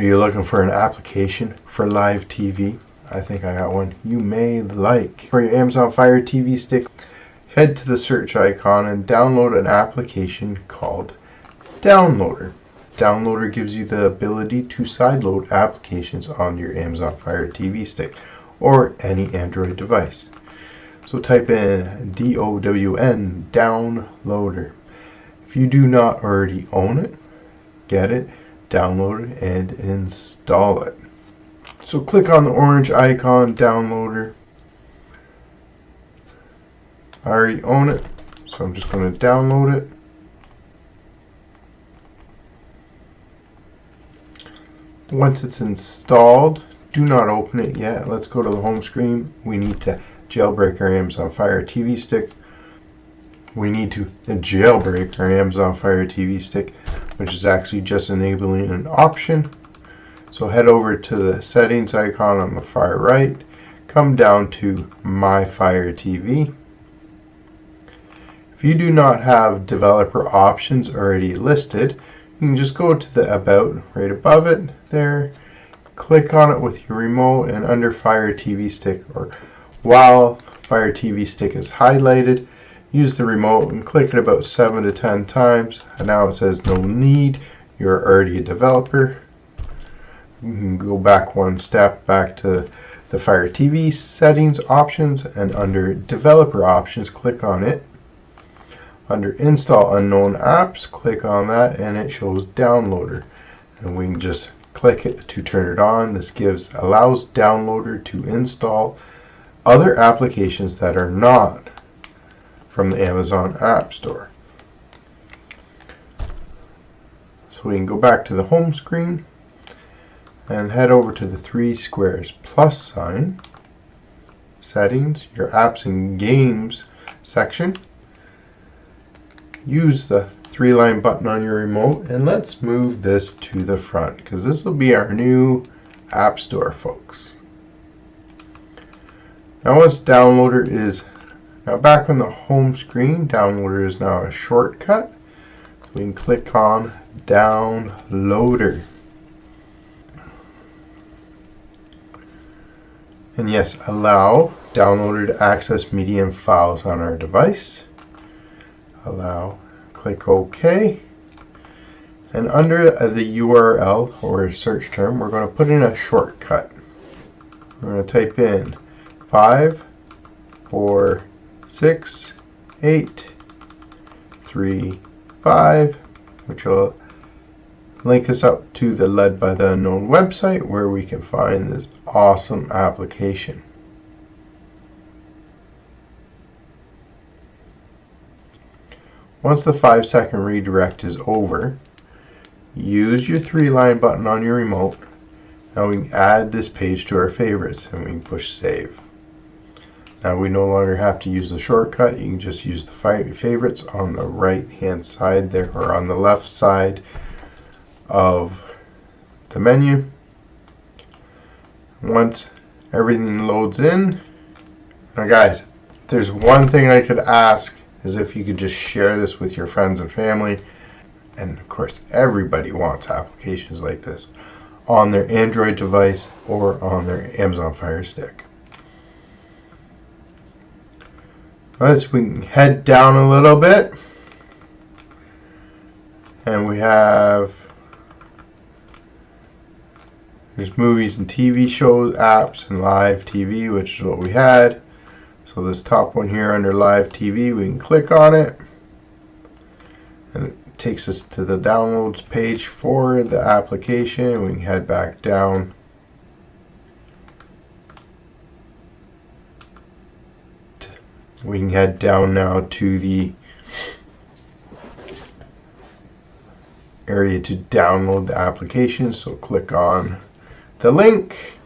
Are you looking for an application for live TV? I think I got one you may like. For your Amazon Fire TV stick, head to the search icon and download an application called Downloader. Downloader gives you the ability to sideload applications on your Amazon Fire TV stick or any Android device. So type in DOWN, Downloader. If you do not already own it, get it, download it, and install it. So click on the orange icon, Downloader. I already own it, so I'm just going to download it. Once it's installed, do not open it yet. Let's go to the home screen. We need to jailbreak our Amazon Fire TV stick. We need to jailbreak our Amazon Fire TV stick, which is actually just enabling an option. So head over to the settings icon on the far right, come down to My Fire TV. If you do not have developer options already listed, you can just go to the About right above it there, click on it with your remote, and under Fire TV Stick, or while Fire TV Stick is highlighted, use the remote and click it about 7 to 10 times. And now it says no need, you're already a developer. You can go back one step, back to the Fire TV settings options, and under developer options, click on it. Under install unknown apps, click on that, and it shows Downloader. And we can just click it to turn it on. This allows Downloader to install other applications that are not from the Amazon App Store. So we can go back to the home screen and head over to the 3 squares plus sign, settings, your apps and games section. Use the 3-line button on your remote, and let's move this to the front because this will be our new App Store, folks. Now once Downloader is back on the home screen, Downloader is now a shortcut. So we can click on Downloader. And yes, allow Downloader to access media and files on our device. Allow, click OK. And under the URL or search term, we're going to put in a shortcut. We're going to type in 5, 4, 6, 8, 3, 5, which will link us up to the Led by the Unknown website where we can find this awesome application. Once the 5-second redirect is over, use your 3-line button on your remote. Now we can add this page to our favorites and we can push save. Now we no longer have to use the shortcut. You can just use the favorites on the right hand side there, or on the left side of the menu. Once everything loads in, now guys, there's one thing I could ask is if you could just share this with your friends and family. And of course everybody wants applications like this on their Android device or on their Amazon Fire Stick. Let's we can head down a little bit, and we have there's movies and TV shows, apps, and live TV, which is what we had. So this top one here under live TV, we can click on it and it takes us to the downloads page for the application. We can head back down. We can head down now to the area to download the application. So click on the link.